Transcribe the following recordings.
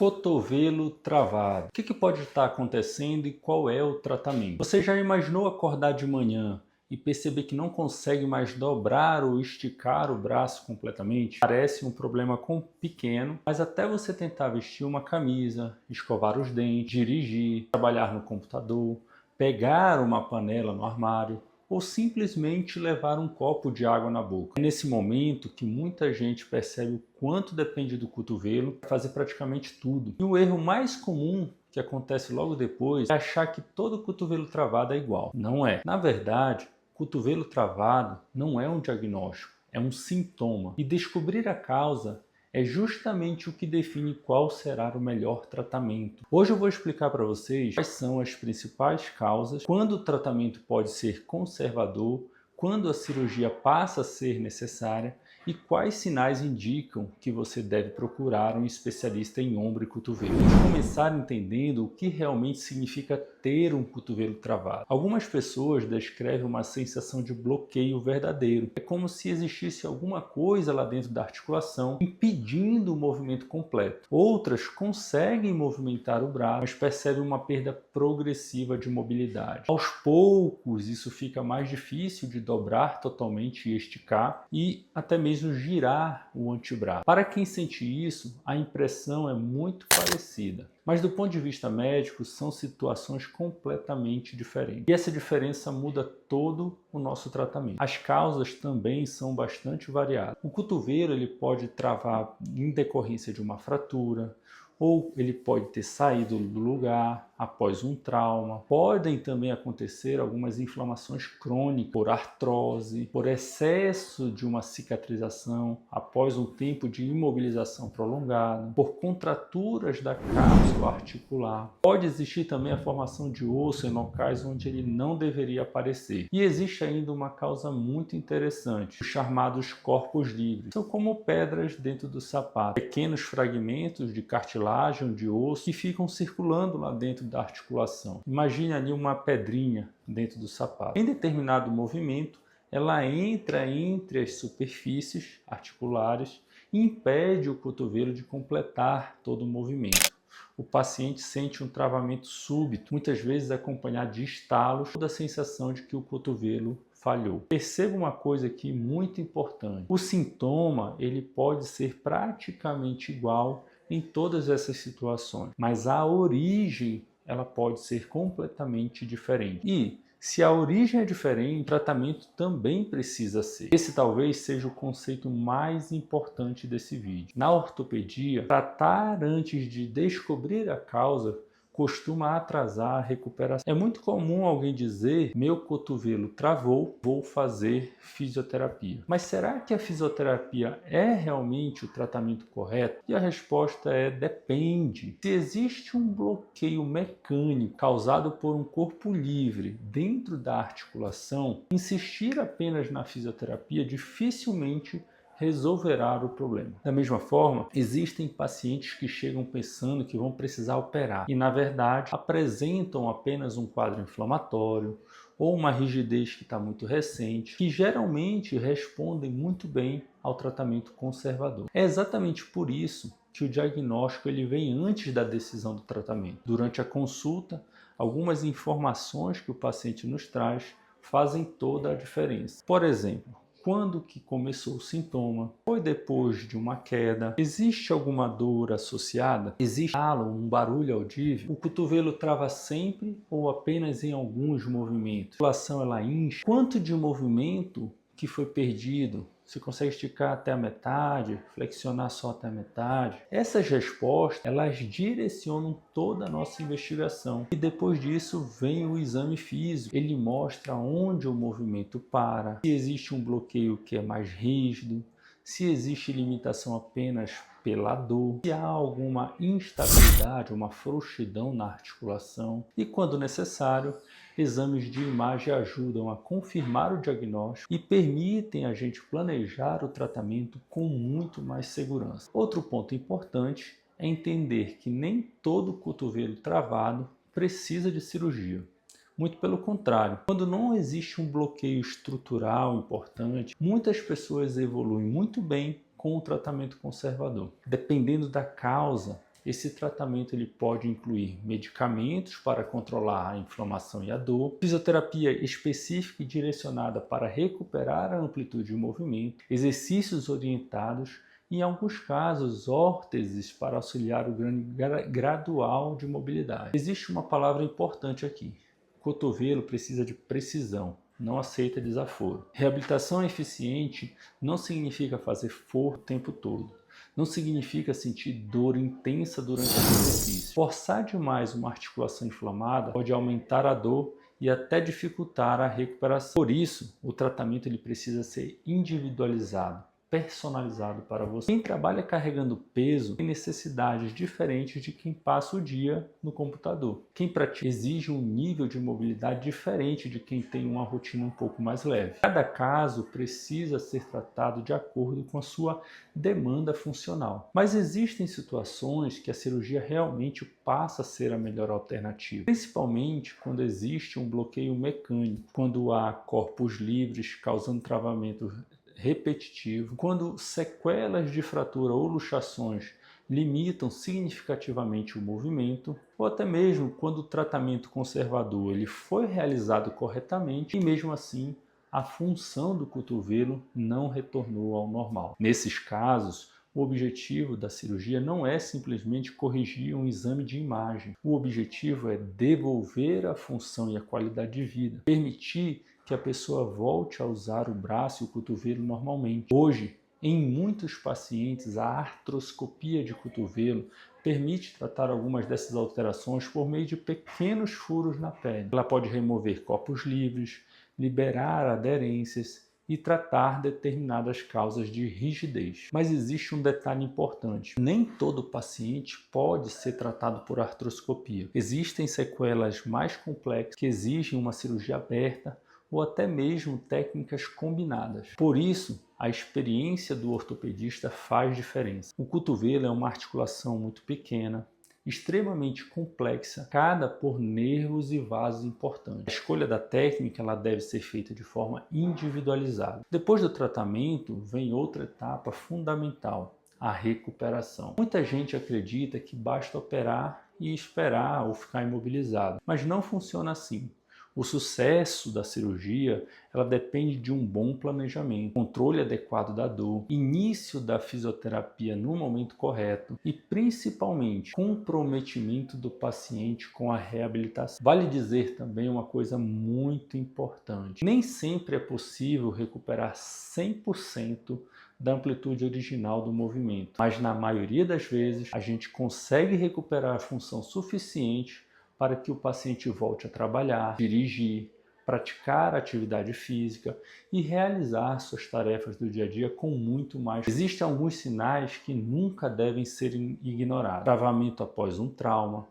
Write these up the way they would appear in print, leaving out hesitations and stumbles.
Cotovelo travado. O que pode estar acontecendo e qual é o tratamento? Você já imaginou acordar de manhã e perceber que não consegue mais dobrar ou esticar o braço completamente? Parece um problema pequeno, mas até você tentar vestir uma camisa, escovar os dentes, dirigir, trabalhar no computador, pegar uma panela no armário, ou simplesmente levar um copo de água na boca. É nesse momento que muita gente percebe o quanto depende do cotovelo para fazer praticamente tudo. E o erro mais comum que acontece logo depois é achar que todo cotovelo travado é igual. Não é. Na verdade, cotovelo travado não é um diagnóstico, é um sintoma. E descobrir a causa é justamente o que define qual será o melhor tratamento. Hoje eu vou explicar para vocês quais são as principais causas, quando o tratamento pode ser conservador, quando a cirurgia passa a ser necessária e quais sinais indicam que você deve procurar um especialista em ombro e cotovelo. Vamos começar entendendo o que realmente significa ter um cotovelo travado. Algumas pessoas descrevem uma sensação de bloqueio verdadeiro. É como se existisse alguma coisa lá dentro da articulação impedindo o movimento completo. Outras conseguem movimentar o braço, mas percebem uma perda progressiva de mobilidade. Aos poucos, isso fica mais difícil de dobrar totalmente e esticar e até mesmo girar o antebraço. Para quem sente isso, a impressão é muito parecida. Mas do ponto de vista médico, são situações completamente diferentes. E essa diferença muda todo o nosso tratamento. As causas também são bastante variadas. O cotovelo ele pode travar em decorrência de uma fratura, ou ele pode ter saído do lugar após um trauma. Podem também acontecer algumas inflamações crônicas por artrose, por excesso de uma cicatrização após um tempo de imobilização prolongada, por contraturas da cápsula articular. Pode existir também a formação de osso em locais onde ele não deveria aparecer. E existe ainda uma causa muito interessante, os chamados corpos livres. São como pedras dentro do sapato, pequenos fragmentos de cartilagem, de osso que ficam circulando lá dentro da articulação. Imagine ali uma pedrinha dentro do sapato. Em determinado movimento, ela entra entre as superfícies articulares e impede o cotovelo de completar todo o movimento. O paciente sente um travamento súbito, muitas vezes acompanhado de estalos, toda a sensação de que o cotovelo falhou. Perceba uma coisa aqui muito importante. O sintoma ele pode ser praticamente igual em todas essas situações, mas a origem ela pode ser completamente diferente. E se a origem é diferente, o tratamento também precisa ser. Esse talvez seja o conceito mais importante desse vídeo. Na ortopedia, tratar antes de descobrir a causa costuma atrasar a recuperação. É muito comum alguém dizer: meu cotovelo travou, vou fazer fisioterapia. Mas será que a fisioterapia é realmente o tratamento correto? E a resposta é: depende. Se existe um bloqueio mecânico causado por um corpo livre dentro da articulação, insistir apenas na fisioterapia dificilmente resolverá o problema. Da mesma forma, existem pacientes que chegam pensando que vão precisar operar e, na verdade, apresentam apenas um quadro inflamatório ou uma rigidez que está muito recente, que geralmente respondem muito bem ao tratamento conservador. É exatamente por isso que o diagnóstico ele vem antes da decisão do tratamento. Durante a consulta, algumas informações que o paciente nos traz fazem toda a diferença. Por exemplo, quando que começou o sintoma? Foi depois de uma queda? Existe alguma dor associada? Existe um barulho audível? O cotovelo trava sempre ou apenas em alguns movimentos? A articulação ela incha? Quanto de movimento que foi perdido? Você consegue esticar até a metade, flexionar só até a metade? Essas respostas, elas direcionam toda a nossa investigação. E depois disso vem o exame físico. Ele mostra onde o movimento para, se existe um bloqueio que é mais rígido, se existe limitação apenas pela dor, se há alguma instabilidade, uma frouxidão na articulação e, quando necessário, exames de imagem ajudam a confirmar o diagnóstico e permitem a gente planejar o tratamento com muito mais segurança. Outro ponto importante é entender que nem todo cotovelo travado precisa de cirurgia. Muito pelo contrário, quando não existe um bloqueio estrutural importante, muitas pessoas evoluem muito bem com o tratamento conservador. Dependendo da causa, esse tratamento ele pode incluir medicamentos para controlar a inflamação e a dor, fisioterapia específica e direcionada para recuperar a amplitude de movimento, exercícios orientados e, em alguns casos, órteses para auxiliar o ganho gradual de mobilidade. Existe uma palavra importante aqui. O cotovelo precisa de precisão, não aceita desaforo. Reabilitação eficiente não significa fazer força o tempo todo. Não significa sentir dor intensa durante o exercício. Forçar demais uma articulação inflamada pode aumentar a dor e até dificultar a recuperação. Por isso, o tratamento ele precisa ser individualizado, personalizado para você. Quem trabalha carregando peso tem necessidades diferentes de quem passa o dia no computador. Quem pratica exige um nível de mobilidade diferente de quem tem uma rotina um pouco mais leve. Cada caso precisa ser tratado de acordo com a sua demanda funcional. Mas existem situações que a cirurgia realmente passa a ser a melhor alternativa, principalmente quando existe um bloqueio mecânico, quando há corpos livres causando travamento repetitivo, quando sequelas de fratura ou luxações limitam significativamente o movimento, ou até mesmo quando o tratamento conservador ele foi realizado corretamente e mesmo assim a função do cotovelo não retornou ao normal. Nesses casos, o objetivo da cirurgia não é simplesmente corrigir um exame de imagem. O objetivo é devolver a função e a qualidade de vida, permitir que a pessoa volte a usar o braço e o cotovelo normalmente. Hoje, em muitos pacientes, a artroscopia de cotovelo permite tratar algumas dessas alterações por meio de pequenos furos na pele. Ela pode remover corpos livres, liberar aderências e tratar determinadas causas de rigidez. Mas existe um detalhe importante: nem todo paciente pode ser tratado por artroscopia. Existem sequelas mais complexas que exigem uma cirurgia aberta ou até mesmo técnicas combinadas. Por isso, a experiência do ortopedista faz diferença. O cotovelo é uma articulação muito pequena, extremamente complexa, cada por nervos e vasos importantes. A escolha da técnica ela deve ser feita de forma individualizada. Depois do tratamento, vem outra etapa fundamental: a recuperação. Muita gente acredita que basta operar e esperar ou ficar imobilizado, mas não funciona assim. O sucesso da cirurgia ela depende de um bom planejamento, controle adequado da dor, início da fisioterapia no momento correto e, principalmente, comprometimento do paciente com a reabilitação. Vale dizer também uma coisa muito importante: nem sempre é possível recuperar 100% da amplitude original do movimento, mas na maioria das vezes a gente consegue recuperar a função suficiente para que o paciente volte a trabalhar, dirigir, praticar atividade física e realizar suas tarefas do dia a dia com muito mais. Existem alguns sinais que nunca devem ser ignorados: travamento após um trauma,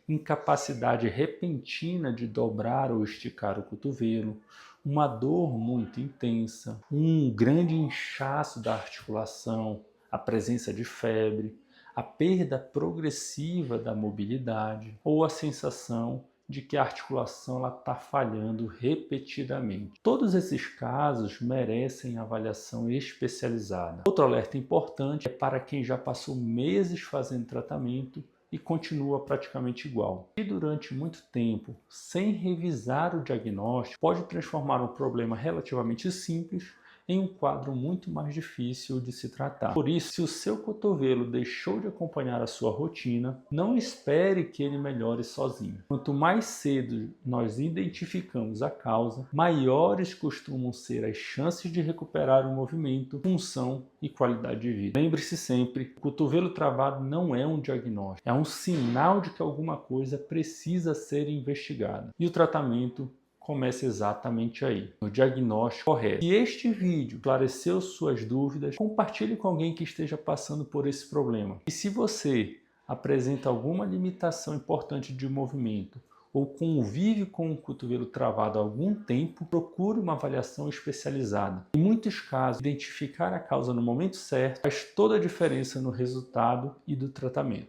incapacidade repentina de dobrar ou esticar o cotovelo, uma dor muito intensa, um grande inchaço da articulação, a presença de febre, a perda progressiva da mobilidade ou a sensação de que a articulação está falhando repetidamente. Todos esses casos merecem avaliação especializada. Outro alerta importante é para quem já passou meses fazendo tratamento e continua praticamente igual. E durante muito tempo, sem revisar o diagnóstico, pode transformar um problema relativamente simples em um quadro muito mais difícil de se tratar. Por isso, se o seu cotovelo deixou de acompanhar a sua rotina, não espere que ele melhore sozinho. Quanto mais cedo nós identificamos a causa, maiores costumam ser as chances de recuperar o movimento, função e qualidade de vida. Lembre-se sempre, o cotovelo travado não é um diagnóstico, é um sinal de que alguma coisa precisa ser investigada. E o tratamento começa exatamente aí, no diagnóstico correto. Se este vídeo esclareceu suas dúvidas, compartilhe com alguém que esteja passando por esse problema. E se você apresenta alguma limitação importante de movimento ou convive com o cotovelo travado há algum tempo, procure uma avaliação especializada. Em muitos casos, identificar a causa no momento certo faz toda a diferença no resultado e do tratamento.